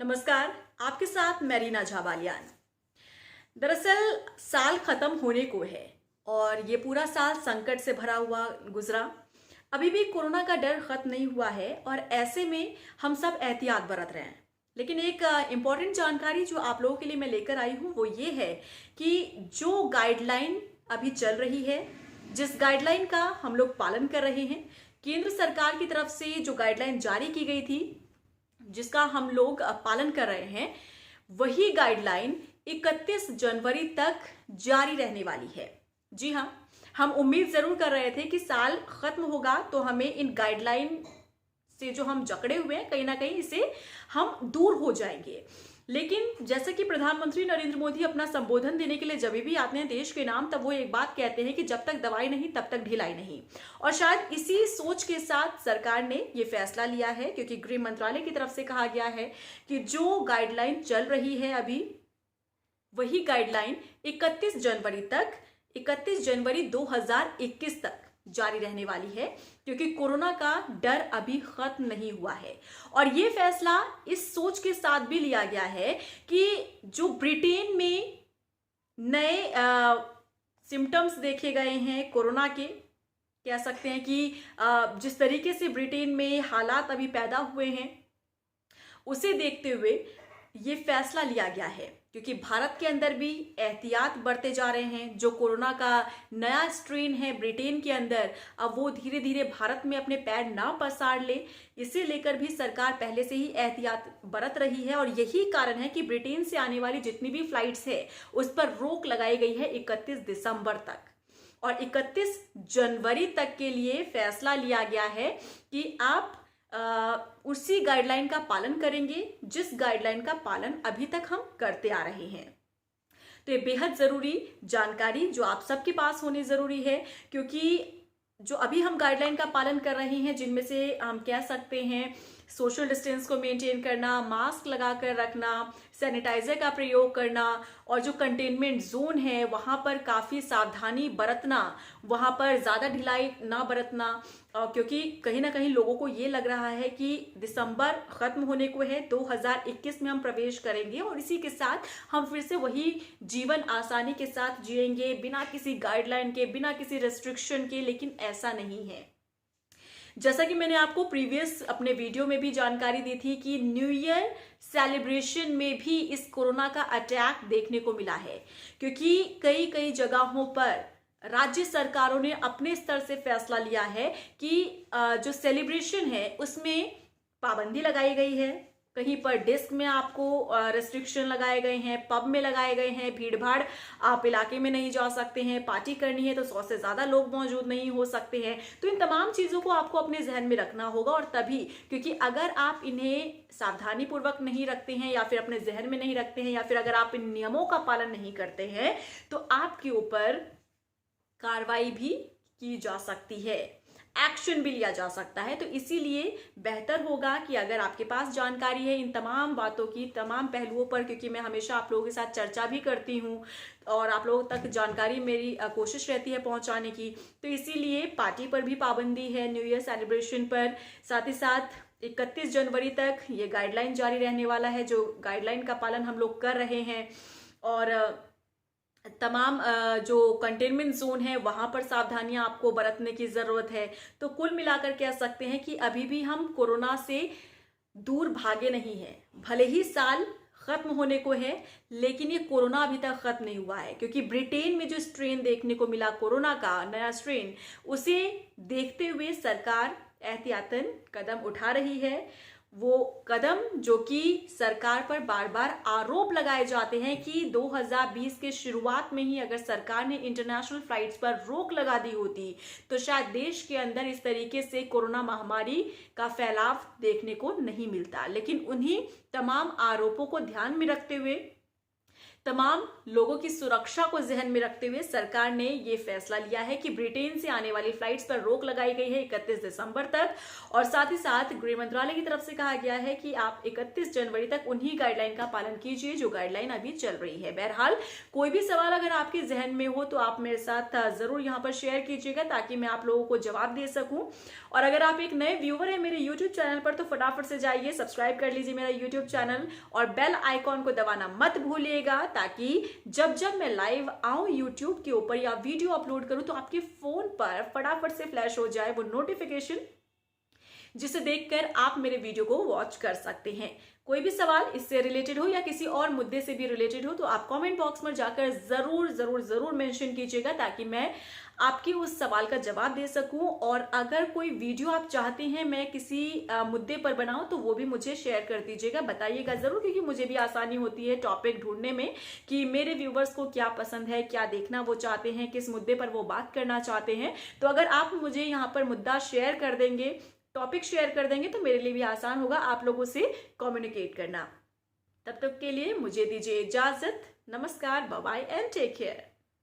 नमस्कार। आपके साथ मैरीना झाबालियान। दरअसल साल खत्म होने को है और ये पूरा साल संकट से भरा हुआ गुजरा। अभी भी कोरोना का डर खत्म नहीं हुआ है और ऐसे में हम सब एहतियात बरत रहे हैं। लेकिन एक इम्पॉर्टेंट जानकारी जो आप लोगों के लिए मैं लेकर आई हूँ वो ये है कि जो गाइडलाइन अभी चल रही है, जिस गाइडलाइन का हम लोग पालन कर रहे हैं, केंद्र सरकार की तरफ से जो गाइडलाइन जारी की गई थी जिसका हम लोग पालन कर रहे हैं, वही गाइडलाइन 31 जनवरी तक जारी रहने वाली है। जी हाँ, हम उम्मीद जरूर कर रहे थे कि साल खत्म होगा तो हमें इन गाइडलाइन से जो हम जकड़े हुए हैं कहीं ना कहीं इससे हम दूर हो जाएंगे। लेकिन जैसे कि प्रधानमंत्री नरेंद्र मोदी अपना संबोधन देने के लिए जब भी आते हैं देश के नाम, तब वो एक बात कहते हैं कि जब तक दवाई नहीं तब तक ढिलाई नहीं। और शायद इसी सोच के साथ सरकार ने ये फैसला लिया है, क्योंकि गृह मंत्रालय की तरफ से कहा गया है कि जो गाइडलाइन चल रही है अभी, वही गाइडलाइन 31 जनवरी 2021 तक जारी रहने वाली है, क्योंकि कोरोना का डर अभी खत्म नहीं हुआ है। और ये फैसला इस सोच के साथ भी लिया गया है कि जो ब्रिटेन में नए सिम्टम्स देखे गए हैं कोरोना के, कह सकते हैं कि जिस तरीके से ब्रिटेन में हालात अभी पैदा हुए हैं उसे देखते हुए ये फैसला लिया गया है, क्योंकि भारत के अंदर भी एहतियात बरते जा रहे हैं। जो कोरोना का नया स्ट्रेन है ब्रिटेन के अंदर, अब वो धीरे धीरे भारत में अपने पैर ना पसार ले, इसे लेकर भी सरकार पहले से ही एहतियात बरत रही है। और यही कारण है कि ब्रिटेन से आने वाली जितनी भी फ्लाइट्स है उस पर रोक लगाई गई है 31 दिसंबर तक। और 31 जनवरी तक के लिए फैसला लिया गया है कि आप उसी गाइडलाइन का पालन करेंगे जिस गाइडलाइन का पालन अभी तक हम करते आ रहे हैं। तो ये बेहद जरूरी जानकारी जो आप सबके पास होनी जरूरी है, क्योंकि जो अभी हम गाइडलाइन का पालन कर रहे हैं, जिनमें से हम कह सकते हैं सोशल डिस्टेंस को मेंटेन करना, मास्क लगाकर रखना, सैनिटाइजर का प्रयोग करना, और जो कंटेनमेंट जोन है वहां पर काफी सावधानी बरतना, वहां पर ज्यादा ढिलाई ना बरतना, क्योंकि कहीं ना कहीं लोगों को ये लग रहा है कि दिसंबर खत्म होने को है, 2021 में हम प्रवेश करेंगे और इसी के साथ हम फिर से वही जीवन आसानी के साथ जिएंगे, बिना किसी गाइडलाइन के, बिना किसी रेस्ट्रिक्शन के। लेकिन ऐसा नहीं है। जैसा कि मैंने आपको प्रीवियस अपने वीडियो में भी जानकारी दी थी कि न्यू ईयर सेलिब्रेशन में भी इस कोरोना का अटैक देखने को मिला है, क्योंकि कई कई जगहों पर राज्य सरकारों ने अपने स्तर से फैसला लिया है कि जो सेलिब्रेशन है उसमें पाबंदी लगाई गई है। कहीं पर डिस्क में आपको रेस्ट्रिक्शन लगाए गए हैं, पब में लगाए गए हैं, भीड़ भाड़ आप इलाके में नहीं जा सकते हैं, पार्टी करनी है तो 100 से ज्यादा लोग मौजूद नहीं हो सकते हैं। तो इन तमाम चीजों को आपको अपने जहन में रखना होगा। और तभी, क्योंकि अगर आप इन्हें सावधानी पूर्वक नहीं रखते हैं या फिर अपने जहन में नहीं रखते हैं, या फिर अगर आप इन नियमों का पालन नहीं करते हैं, तो आपके ऊपर कार्रवाई भी की जा सकती है, एक्शन भी लिया जा सकता है। तो इसीलिए बेहतर होगा कि अगर आपके पास जानकारी है इन तमाम बातों की, तमाम पहलुओं पर, क्योंकि मैं हमेशा आप लोगों के साथ चर्चा भी करती हूँ और आप लोगों तक जानकारी मेरी कोशिश रहती है पहुंचाने की, तो इसीलिए पार्टी पर भी पाबंदी है, न्यू ईयर सेलिब्रेशन पर। साथ ही साथ 31 जनवरी तक ये गाइडलाइन जारी रहने वाला है, जो गाइडलाइन का पालन हम लोग कर रहे हैं। और तमाम जो कंटेनमेंट जोन है वहां पर सावधानियां आपको बरतने की जरूरत है। तो कुल मिलाकर कह सकते हैं कि अभी भी हम कोरोना से दूर भागे नहीं हैं। भले ही साल खत्म होने को है, लेकिन ये कोरोना अभी तक खत्म नहीं हुआ है, क्योंकि ब्रिटेन में जो स्ट्रेन देखने को मिला कोरोना का नया स्ट्रेन, उसे देखते हुए सरकार एहतियातन कदम उठा रही है। वो कदम जो कि सरकार पर बार बार आरोप लगाए जाते हैं कि 2020 के शुरुआत में ही अगर सरकार ने इंटरनेशनल फ्लाइट्स पर रोक लगा दी होती तो शायद देश के अंदर इस तरीके से कोरोना महामारी का फैलाव देखने को नहीं मिलता। लेकिन उन्हीं तमाम आरोपों को ध्यान में रखते हुए तमाम लोगों की सुरक्षा को ध्यान में रखते हुए सरकार ने ये फैसला लिया है कि ब्रिटेन से आने वाली फ्लाइट्स पर रोक लगाई गई है 31 दिसंबर तक। और साथ ही साथ गृह मंत्रालय की तरफ से कहा गया है कि आप 31 जनवरी तक उन्हीं गाइडलाइन का पालन कीजिए जो गाइडलाइन अभी चल रही है। बहरहाल कोई भी सवाल अगर आपके जहन में हो तो आप मेरे साथ जरूर यहाँ पर शेयर कीजिएगा ताकि मैं आप लोगों को जवाब दे सकूं। और अगर आप एक नए व्यूअर है मेरे यूट्यूब चैनल पर तो फटाफट से जाइए, सब्सक्राइब कर लीजिए मेरा यूट्यूब चैनल और बेल आइकॉन को दबाना मत भूलिएगा ताकि जब जब मैं लाइव आऊं यूट्यूब के ऊपर या वीडियो अपलोड करूं तो आपके फोन पर फटाफट से फ्लैश हो जाए वो नोटिफिकेशन, जिसे देखकर आप मेरे वीडियो को वॉच कर सकते हैं। कोई भी सवाल इससे रिलेटेड हो या किसी और मुद्दे से भी रिलेटेड हो तो आप कमेंट बॉक्स में जाकर जरूर जरूर जरूर मेंशन कीजिएगा ताकि मैं आपके उस सवाल का जवाब दे सकूं। और अगर कोई वीडियो आप चाहते हैं मैं किसी मुद्दे पर बनाऊं तो वो भी मुझे शेयर कर दीजिएगा, बताइएगा जरूर, क्योंकि मुझे भी आसानी होती है टॉपिक ढूंढने में कि मेरे व्यूवर्स को क्या पसंद है, क्या देखना वो चाहते हैं, किस मुद्दे पर वो बात करना चाहते हैं। तो अगर आप मुझे यहाँ पर मुद्दा शेयर कर देंगे, टॉपिक शेयर कर देंगे तो मेरे लिए भी आसान होगा आप लोगों से कम्युनिकेट करना। तब तक के लिए मुझे दीजिए इजाजत। नमस्कार, bye bye and take care.